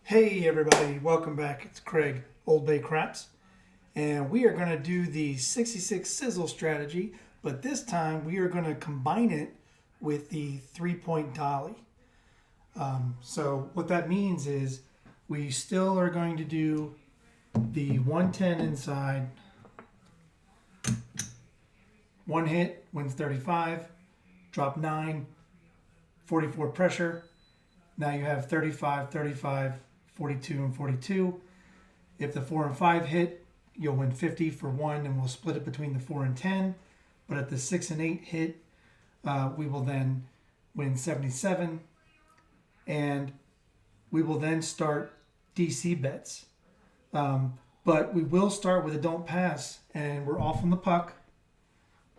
Hey everybody, welcome back. It's Craig, Old Bay Craps, and we are going to do the 66 Sizzle Strategy, but this time we are going to combine it with the 3-point Dolly. So what that means is we still are going to do the 110 inside, one hit, wins 35, drop 9, 44 pressure. Now you have 35, 35, 42, and 42. If the 4 and 5 hit, you'll win 50 for 1, and we'll split it between the 4 and 10. But if the 6 and 8 hit, we will then win 77. And we will then start DC bets. But we will start with a don't pass, and we're off on the puck.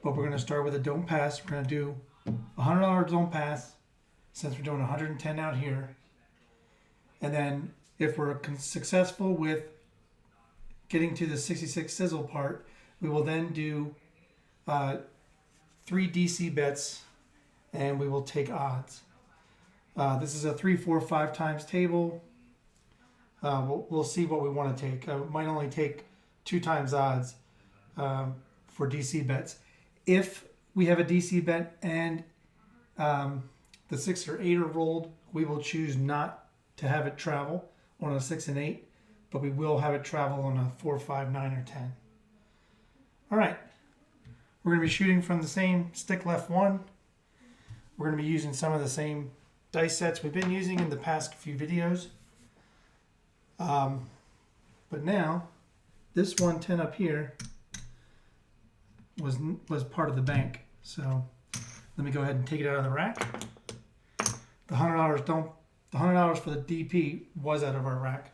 But we're going to start with a don't pass. We're going to do $100 don't pass, since we're doing 110 out here. And then if we're successful with getting to the 66 sizzle part, we will then do 3 DC bets, and we will take odds. This is a 3, 4, 5 times table. We'll see what we want to take. I might only take 2 times odds for DC bets. If we have a DC bet and the 6 or 8 are rolled, we will choose not to have it travel on a 6 and 8, but we will have it travel on a 4, 5, 9, or 10. All right, we're going to be shooting from the same stick left 1. We're going to be using some of the same dice sets we've been using in the past few videos. But now, this 110 up here was part of the bank. So let me go ahead and take it out of the rack. The $100 for the DP was out of our rack.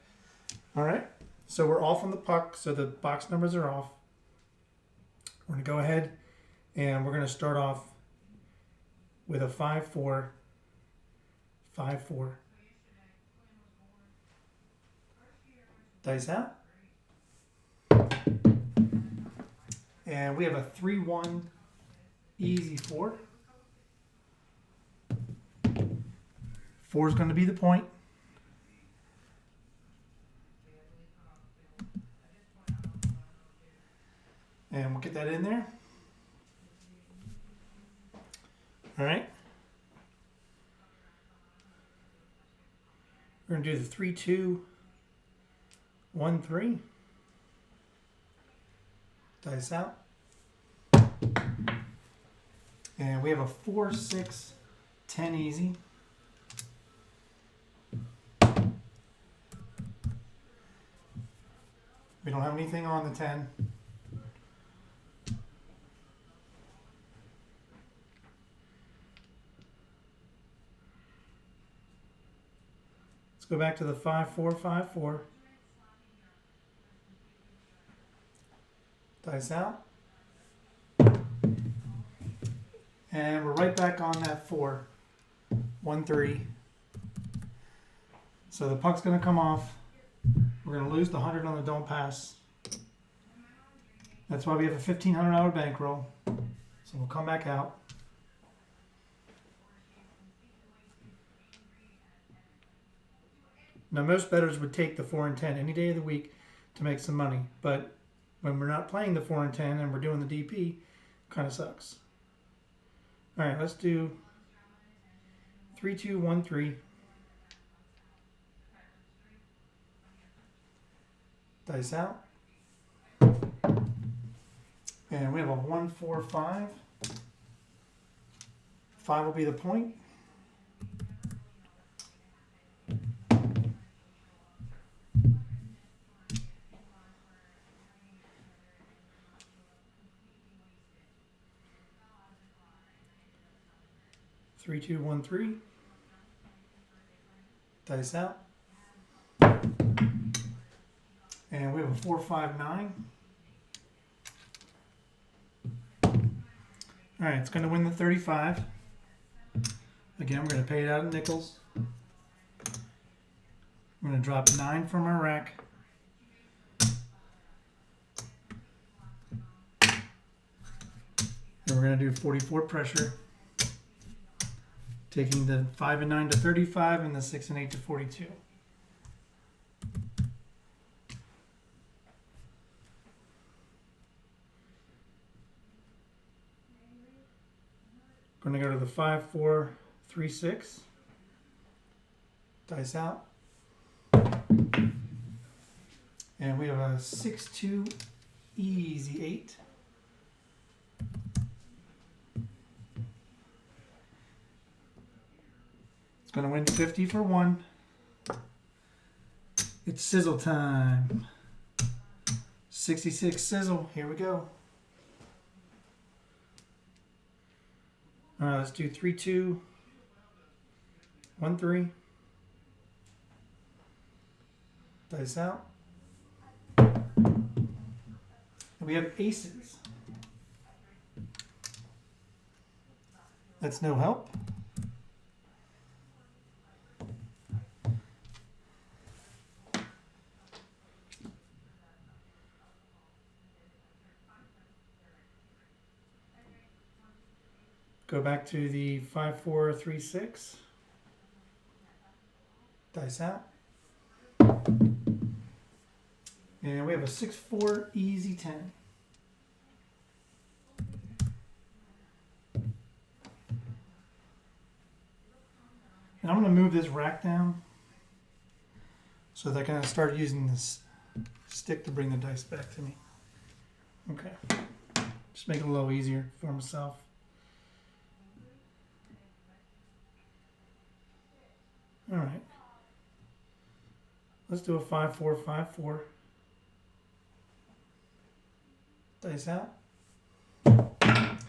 All right, so we're off on the puck, so the box numbers are off. We're gonna go ahead and we're gonna start off with a 5-4, 5-4. Dice out. And we have a 3-1 easy 4. 4 is going to be the point. And we'll get that in there. All right. We're going to do the 3, 2, 1, 3. Dice out. And we have a 4, 6, 10 easy. We don't have anything on the 10. Let's go back to the 5-4, 5-4. Dice out. And we're right back on that 4. 1, 3. So the puck's going to come off. We're going to lose the 100 on the don't pass. That's why we have a $1,500 bankroll. So we'll come back out. Now most bettors would take the 4 and 10 any day of the week to make some money. But when we're not playing the 4 and 10 and we're doing the DP, kind of sucks. All right, let's do 3, 2, 1, 3. Dice out. And we have a 1, 4, 5. 5 will be the point. Three, 2, 1, 3. Dice out. And we have a 4, 5, 9. All right, it's going to win the 35. Again, we're going to pay it out in nickels. We're going to drop 9 from our rack. And we're going to do 44 pressure. taking the 5 and 9 to 35 and the 6 and 8 to 42. Going to go to the 5, 4, 3, 6. Dice out. And we have a 6, 2, easy 8. It's going to win 50 for 1. It's sizzle time. 66 sizzle. Here we go. All right, let's do 3, 2, 1, 3. Dice out. And we have aces. That's no help. Go back to the 5, 4, 3, 6. Dice out. And we have a 6, 4, easy 10. And I'm going to move this rack down so that I can start using this stick to bring the dice back to me. Okay. Just make it a little easier for myself. All right. Let's do a 5, 4, 5, 4. Dice out. And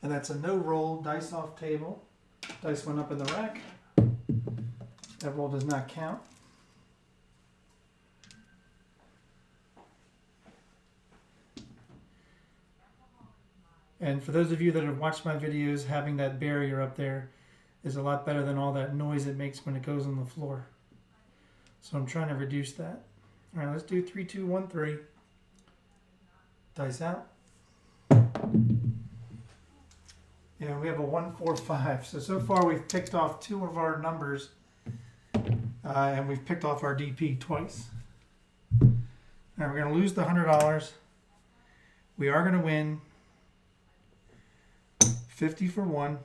that's a no roll, dice off table. Dice went up in the rack. That roll does not count. And for those of you that have watched my videos, having that barrier up there is a lot better than all that noise it makes when it goes on the floor. So I'm trying to reduce that. All right, let's do 3, 2, 1, 3. Dice out. Yeah, we have a 1, 4, 5. So far we've picked off 2 of our numbers, and we've picked off our DP twice. All right, we're going to lose the $100. We are going to win 50 for 1.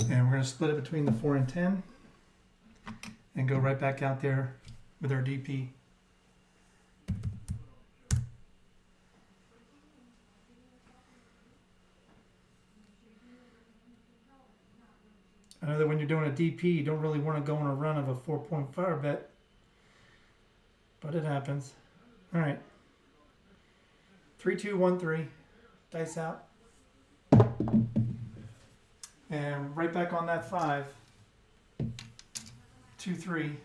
And we're going to split it between the 4 and 10 and go right back out there with our DP. I know that when you're doing a DP, you don't really want to go on a run of a 4.5 bet, but it happens. All right. 3, 2, 1, 3. Dice out. And right back on that 5. 2, 3.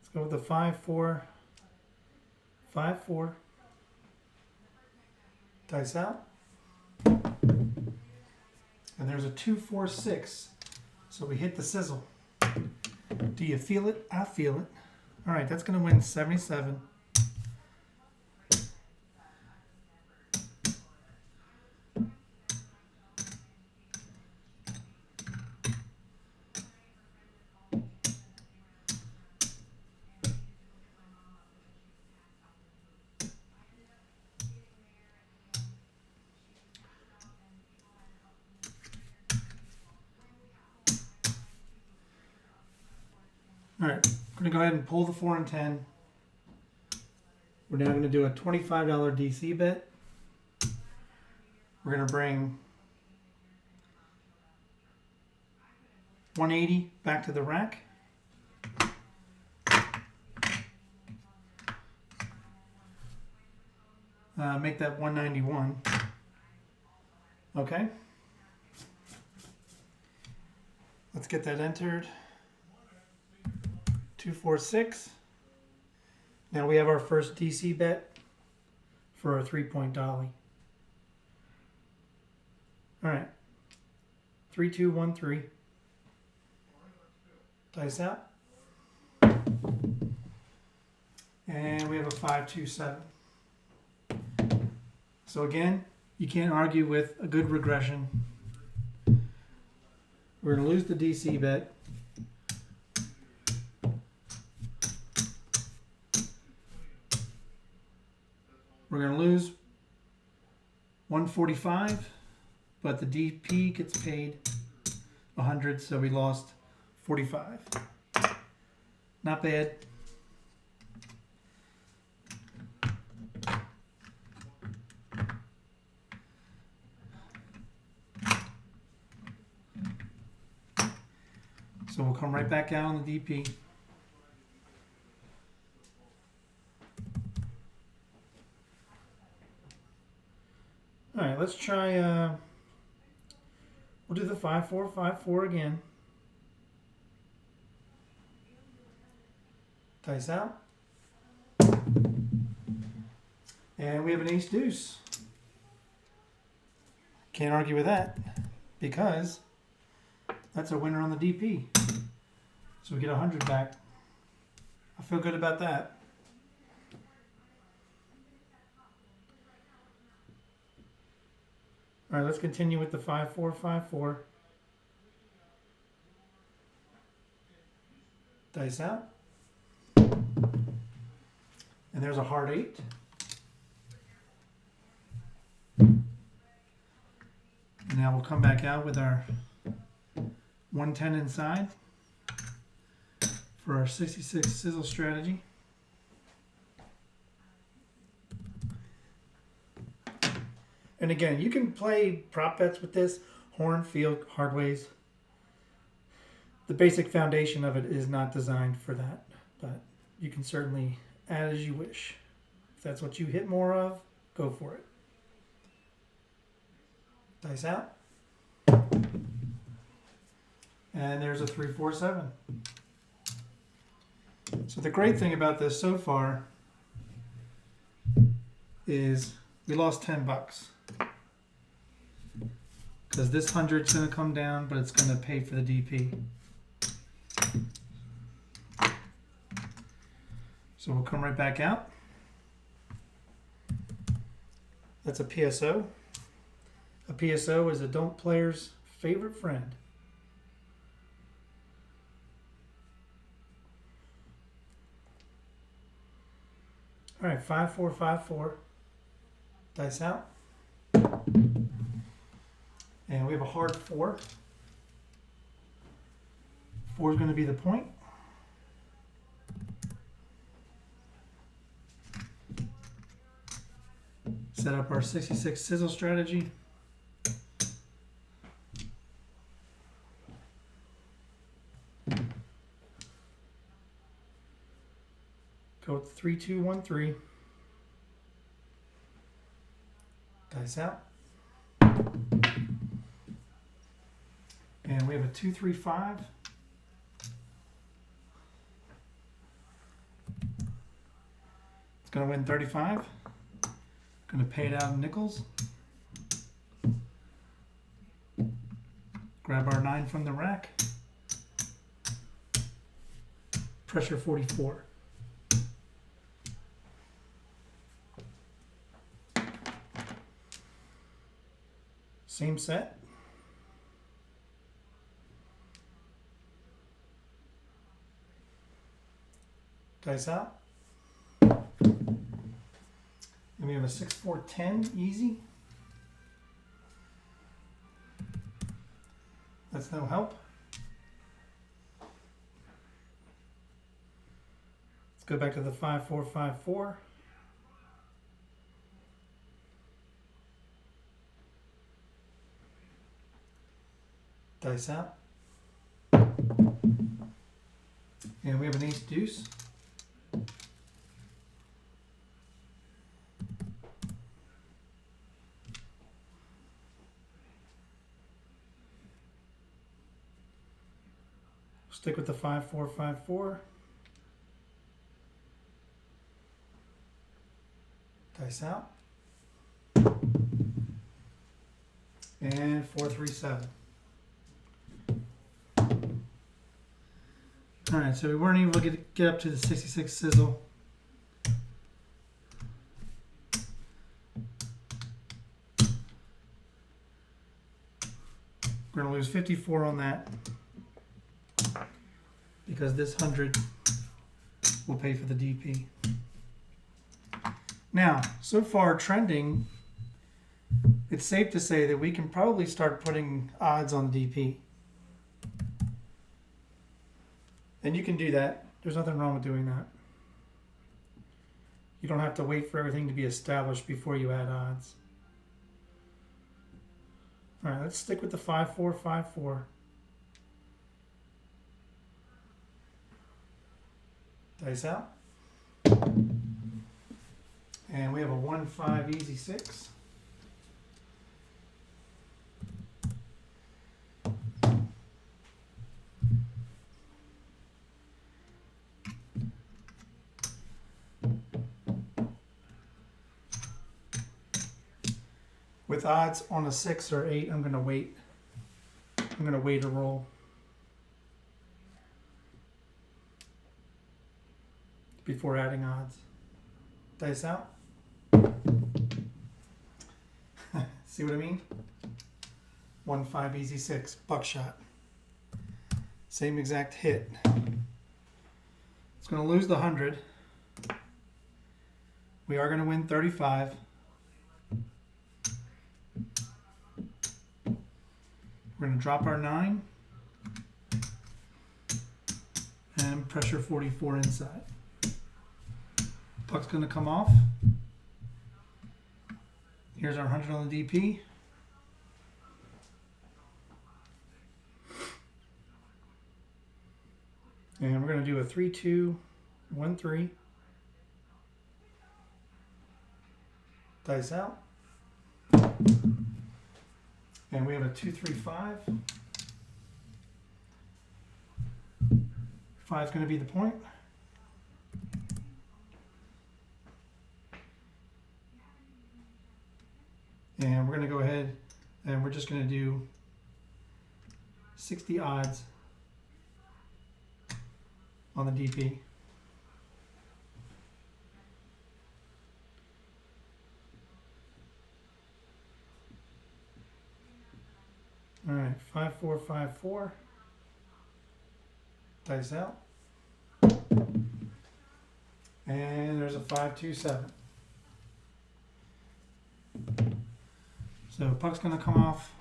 Let's go with the 5, 4. 5, 4. Dice out. And there's a 2, 4, 6. So we hit the sizzle. Do you feel it? I feel it. All right, that's going to win 77. All right, I'm going to go ahead and pull the 4 and 10. We're now going to do a $25 DC bet. We're going to bring 180 back to the rack. Make that 191. Okay. Let's get that entered. 2, 4, 6. Now we have our first DC bet for our 3-point dolly. All right. 3, 2, 1, 3. Dice out. And we have a 5, 2, 7. So again, you can't argue with a good regression. We're going to lose the DC bet. We're going to lose 145, but the DP gets paid 100, so we lost 45. Not bad. So we'll come right back out on the DP. All right, let's try, we'll do the 5, 4, 5, 4 again. Dice out. And we have an ace deuce. Can't argue with that because that's a winner on the DP. So we get 100 back. I feel good about that. All right, let's continue with the 5, 4, 5, 4. Dice out. And there's a hard 8. And now we'll come back out with our 110 inside for our 66 Sizzle Strategy. And again, you can play prop bets with this, horn, field, hard ways. The basic foundation of it is not designed for that, but you can certainly add as you wish. If that's what you hit more of, go for it. Dice out. And there's a 3, 4, 7. So the great thing about this so far is we lost 10 bucks. Because this 100's going to come down, but it's going to pay for the DP. So we'll come right back out. That's a PSO. A PSO is a don't player's favorite friend. All right, 5, 4, 5, 4. Dice out. And we have a hard 4. 4 is going to be the point. Set up our 66 Sizzle Strategy. Go with 3, 2, 1, 3. Dice out. And we have a 2, 3, 5. It's going to win 35. Going to pay it out in nickels. Grab our 9 from the rack. Pressure 44. Same set. Dice out. And we have a 6, 4, 10 easy. That's no help. Let's go back to the 5, 4, 5, 4. Dice out. And we have an ace deuce. Stick with the 5, 4, 5, 4. Dice out. and 437. All right, so we weren't able to get up to the 66 sizzle. We're going to lose 54 on that because this 100 will pay for the DP. Now, so far trending, it's safe to say that we can probably start putting odds on the DP. And you can do that. There's nothing wrong with doing that. You don't have to wait for everything to be established before you add odds. All right, let's stick with the 5454. Dice out. And we have a 1-5 easy 6. With odds on a 6 or 8, I'm going to wait. I'm going to wait a roll before adding odds. Dice out. See what I mean? 1-5 easy 6 buckshot. Same exact hit. It's going to lose the 100. We are going to win 35. We're going to drop our 9 and pressure 44 inside. Puck's going to come off. Here's our 100 on the DP. And we're going to do a 3-2-1-3. Dice out. And we have a 2-3-5. 5's going to be the point. And we're going to go ahead and we're just going to do 60 odds on the DP. All right, 5-4-5-4. Dice out. And there's a 5-2-7. So puck's going to come off.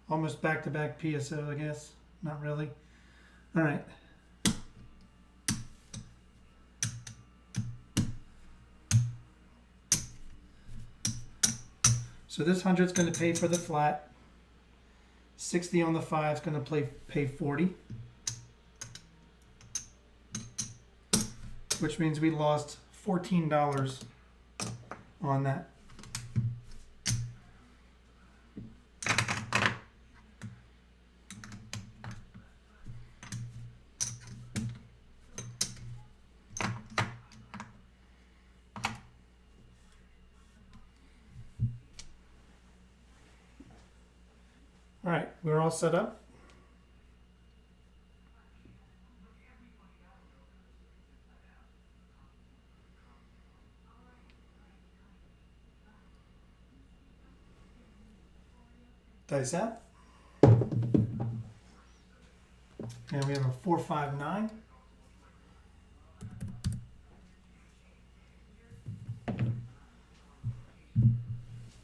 Almost back-to-back PSO, I guess. Not really. All right. So this 100 is going to pay for the flat. 60 on the 5 is going to pay 40. Which means we lost $14 on that. All right, we're all set up. Dice out. And we have a 4-5-9.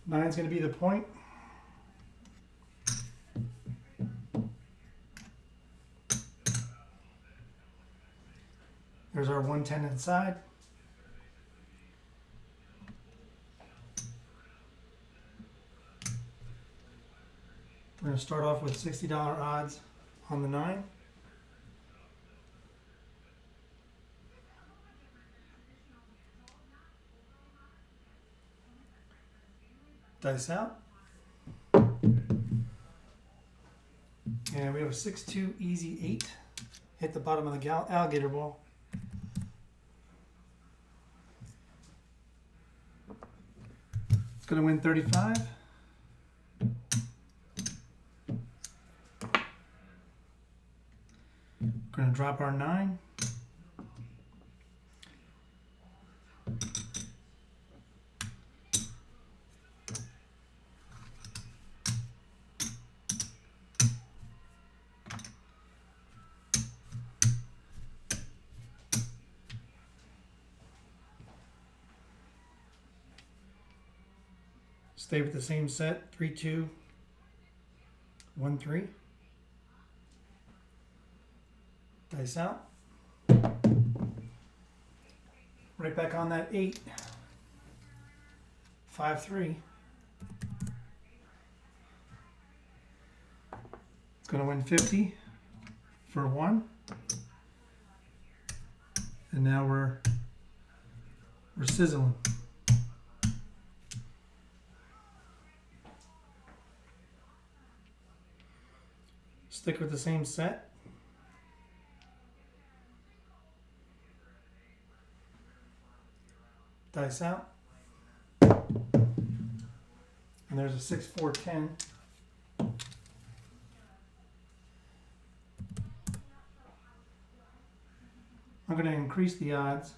Nine's going to be the point. There's our 110 inside. We're going to start off with $60 odds on the 9. Dice out. And we have a 6-2 easy 8. Hit the bottom of the alligator ball. going to win 35. Going to drop our 9. Stay with the same set, 3, 2, 1, 3. Dice out. Right back on that 8. 5, 3. It's going to win 50 for 1. And now we're sizzling. Stick with the same set. Dice out. And there's a 6, 4, 10. I'm going to increase the odds.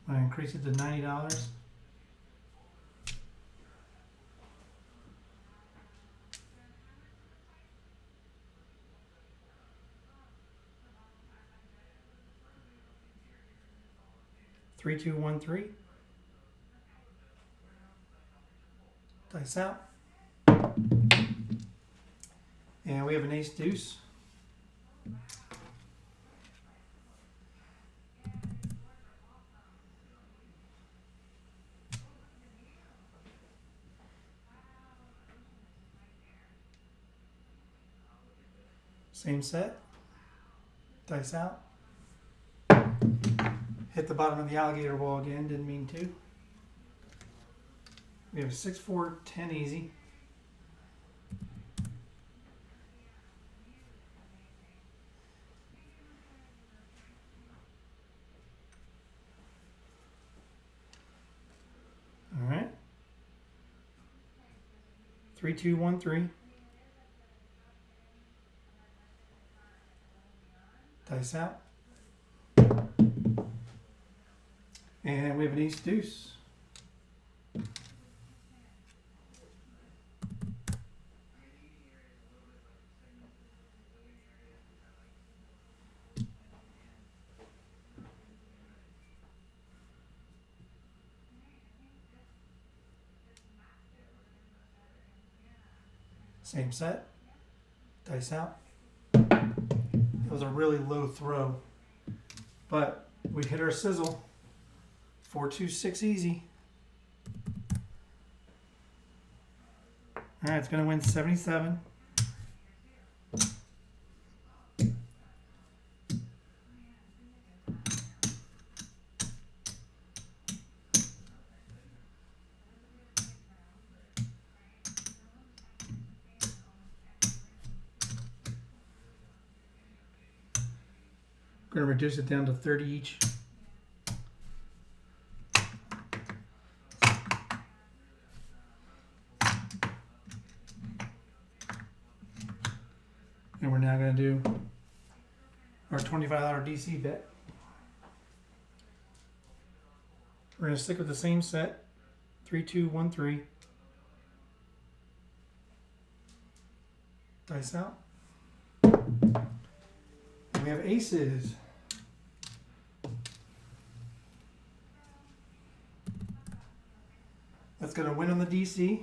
I increase it to $90. Three, 2, 1, 3. Dice out. And we have an ace deuce. Same set. Dice out. Hit the bottom of the alligator wall again, didn't mean to. We have a 6, 4, 10 easy. All right. 3, 2, 1, 3. Dice out. And we have an ace deuce. Same set. Dice out. It was a really low throw, but we hit our sizzle. 4, 2, 6 easy. All right, it's going to win 77. Going to reduce it down to 30 each. And we're now going to do our $25 DC bet. We're going to stick with the same set. 3, 2, 1, 3. Dice out. And we have aces. That's going to win on the DC.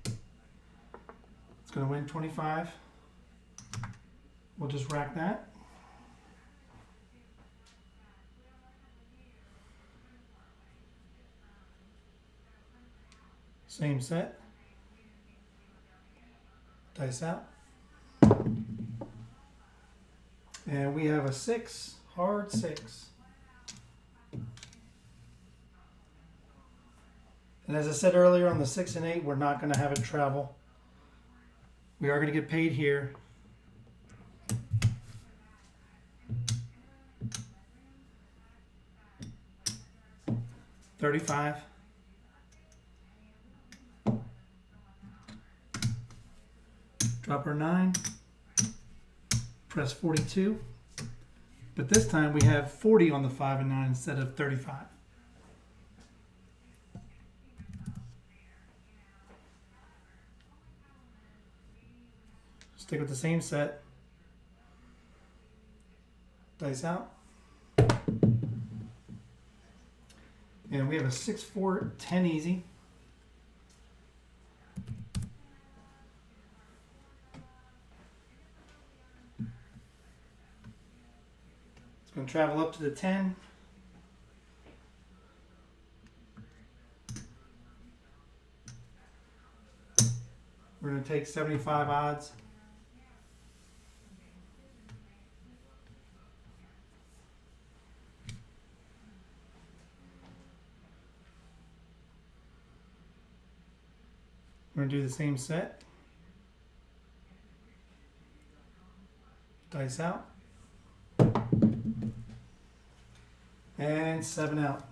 It's going to win 25. We'll just rack that. Same set. Dice out. And we have a 6, hard 6. And as I said earlier, on the 6 and 8, we're not going to have it travel. We are going to get paid here. 35. Drop our 9. Press 42. But this time we have 40 on the 5 and 9 instead of 35. Stick with the same set. Dice out. And we have a 6, 4, 10 easy. It's going to travel up to the 10. We're going to take 75 odds. We're going to do the same set. Dice out. And 7 out.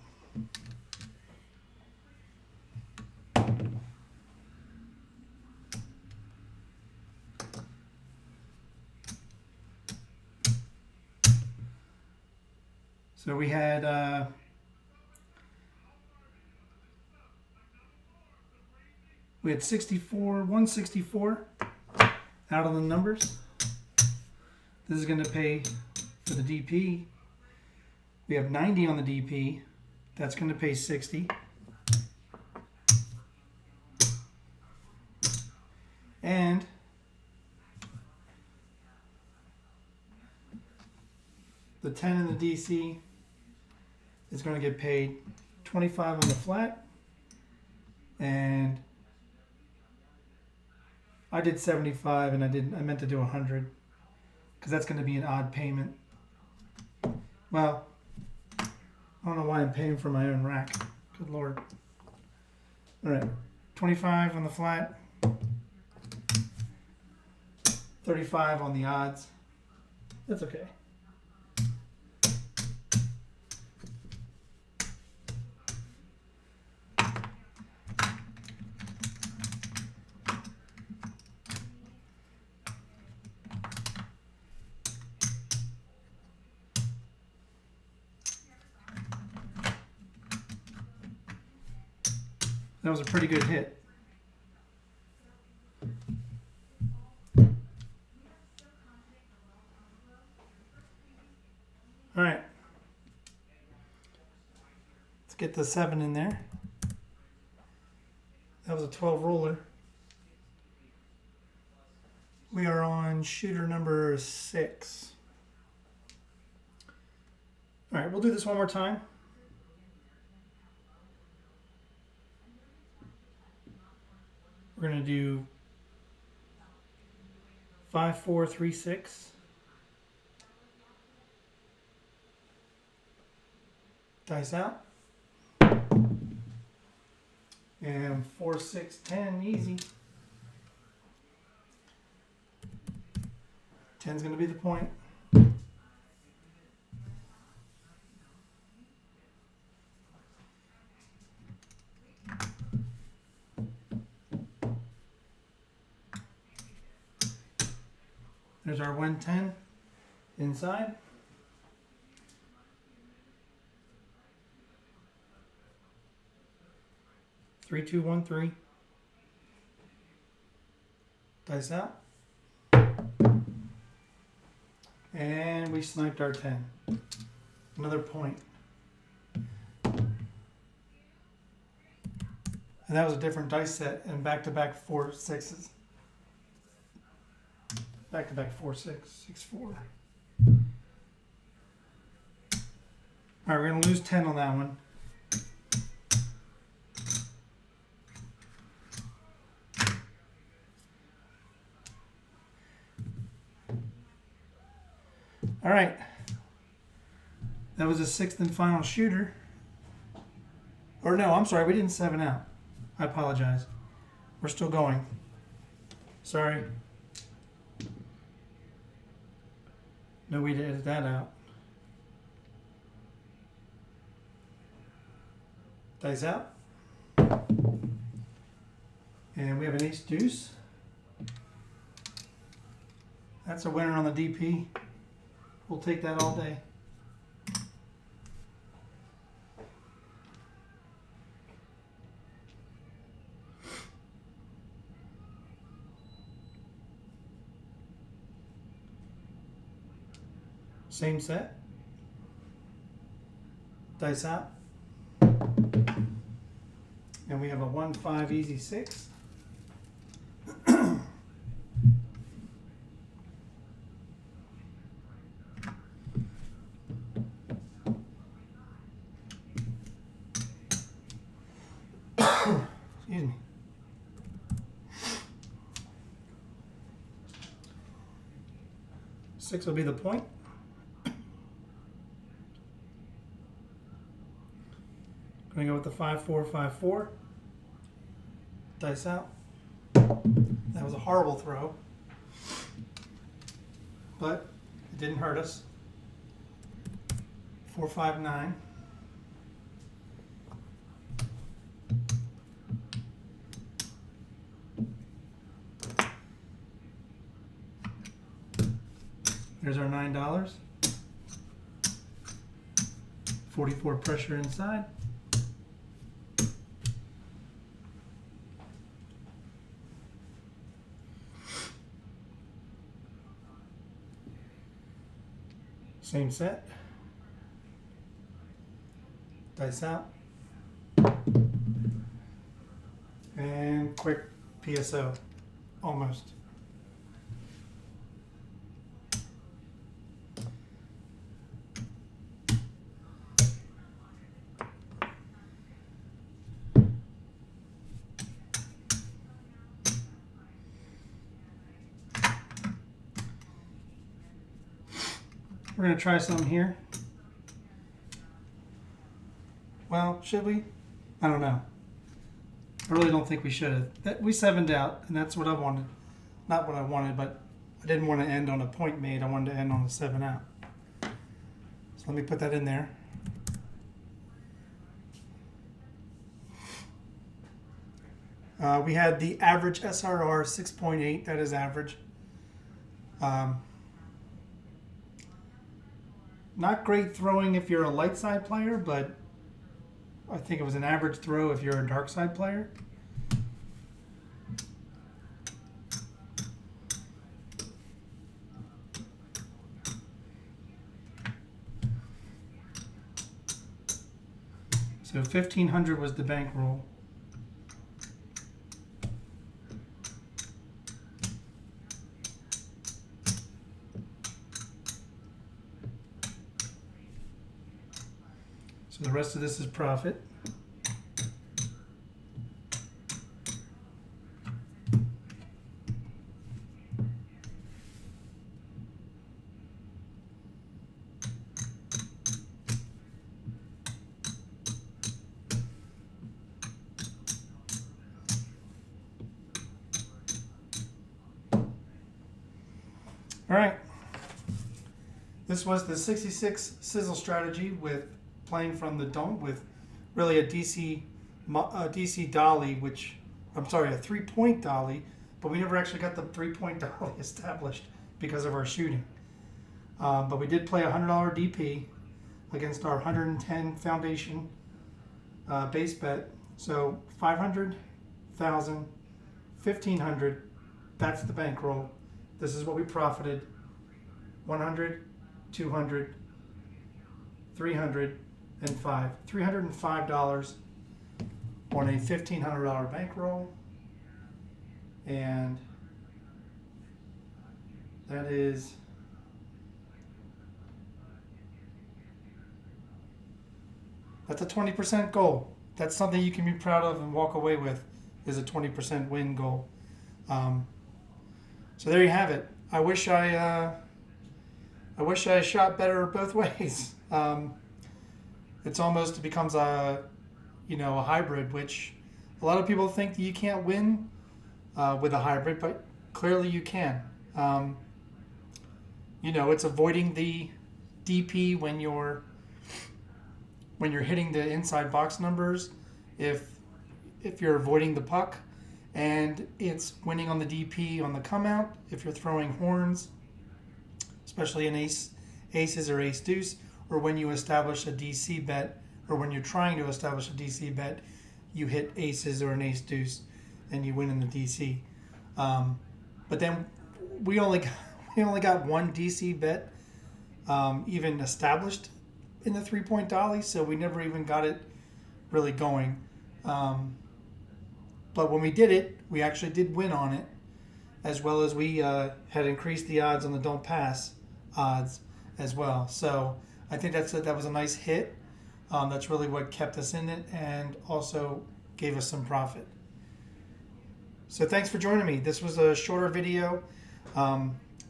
So we had 164 out on the numbers. This is going to pay for the DP. We have 90 on the DP. That's going to pay 60. And the 10 in the DC is going to get paid 25 on the flat. And I did 75 and I meant to do 100 because that's going to be an odd payment. Well, I don't know why I'm paying for my own rack. Good Lord. All right, 25 on the flat, 35 on the odds. That's okay. That was a pretty good hit. All right. Let's get the 7 in there. That was a 12 roller. We are on shooter number 6. All right, we'll do this one more time. We're going to do 5, 4, 3, 6. Dice out. And 4, 6, 10, easy. 10's going to be the point. There's our 110 inside. Three, 2, 1, 3. Dice out. And we sniped our 10. Another point. And that was a different dice set and back-to-back 4 6s. Back-to-back 4 6, 6 4. All right, we're going to lose 10 on that one. All right. That was a 6th and final shooter. Or no, I'm sorry, we didn't 7 out. I apologize. We're still going. Sorry. No way to edit that out. Dice out. And we have an ace deuce. That's a winner on the DP. We'll take that all day. Same set. Dice out. And we have a 1-5 easy 6. Excuse me. Six will be the point. Gonna go with the 5-4-5-4. Dice out. That was a horrible throw, but it didn't hurt us. 4-5-9. There's our $9. 44 pressure inside. Same set. Dice out. And quick PSO. Almost. We're going to try some here. Well, should we? I don't know. I really don't think we should have. We 7'd out, and that's what I wanted. Not what I wanted, but I didn't want to end on a point made. I wanted to end on a 7 out. So let me put that in there. We had the average SRR 6.8. That is average. Not great throwing if you're a light side player, but I think it was an average throw if you're a dark side player. So 1,500 was the bankroll. So the rest of this is profit. All right. This was the 66 Sizzle Strategy with playing from the dome with really a DC Dolly, which, I'm sorry, a 3-point Dolly, but we never actually got the 3-point Dolly established because of our shooting. But we did play a $100 DP against our 110 foundation base bet. So 500, 1,000, 1,500, that's the bankroll. This is what we profited. 100, 200, 300, and $305 on a $1,500 bankroll, and that's a 20% goal. That's something you can be proud of and walk away with, is a 20% win goal. So there you have it. I wish I shot better both ways. It's almost, it becomes a hybrid, which a lot of people think that you can't win with a hybrid, but clearly you can. It's avoiding the DP when you're hitting the inside box numbers, if you're avoiding the puck, and it's winning on the DP on the come out. If you're throwing horns, especially in aces or ace deuce, or when you establish a DC bet, or when you're trying to establish a DC bet, you hit aces or an ace deuce, and you win in the DC. But then we only got one DC bet even established in the 3-point Dolly, so we never even got it really going. But when we did it, we actually did win on it, as well as we had increased the odds on the don't pass odds as well. So I think that was a nice hit. That's really what kept us in it and also gave us some profit. So thanks for joining me. This was a shorter video.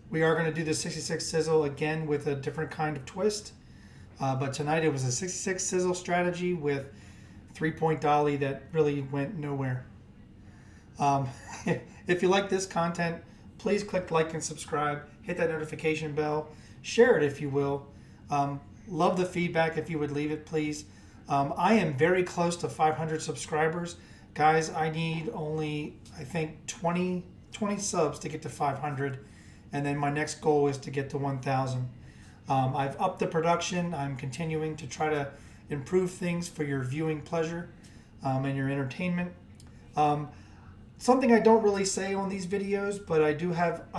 We are going to do the 66 Sizzle again with a different kind of twist. But tonight it was a 66 Sizzle strategy with 3-point Dolly that really went nowhere. If you like this content, please click like and subscribe. Hit that notification bell. Share it if you will. Love the feedback if you would leave it, please. I am very close to 500 subscribers. Guys, I need only, I think, 20 subs to get to 500. And then my next goal is to get to 1,000. I've upped the production. I'm continuing to try to improve things for your viewing pleasure and your entertainment. Something I don't really say on these videos, but I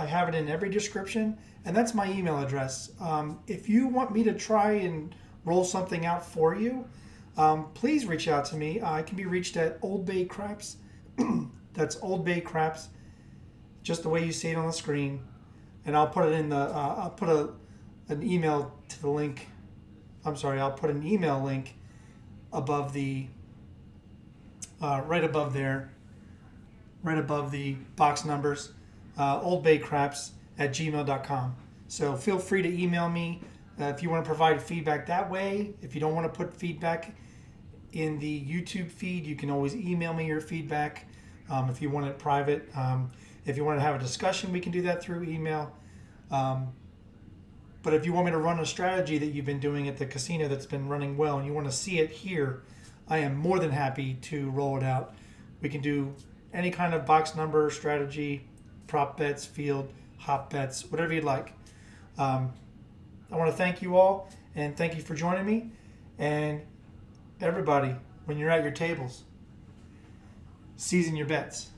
have it in every description, and that's my email address. If you want me to try and roll something out for you, please reach out to me. I can be reached at Old Bay Craps. That's Old Bay Craps, just the way you see it on the screen. And I'll put it in the. I'll put an email to the link. I'll put an email link above the. Right above there. Right above the box numbers. oldbaycraps@gmail.com. So feel free to email me if you want to provide feedback that way. If you don't want to put feedback in the YouTube feed, you can always email me your feedback. If you want it private. If you want to have a discussion, we can do that through email. But if you want me to run a strategy that you've been doing at the casino that's been running well and you want to see it here, I am more than happy to roll it out. We can do any kind of box number strategy, prop bets, field, hop bets, whatever you'd like. I want to thank you all and thank you for joining me. And everybody, when you're at your tables, season your bets.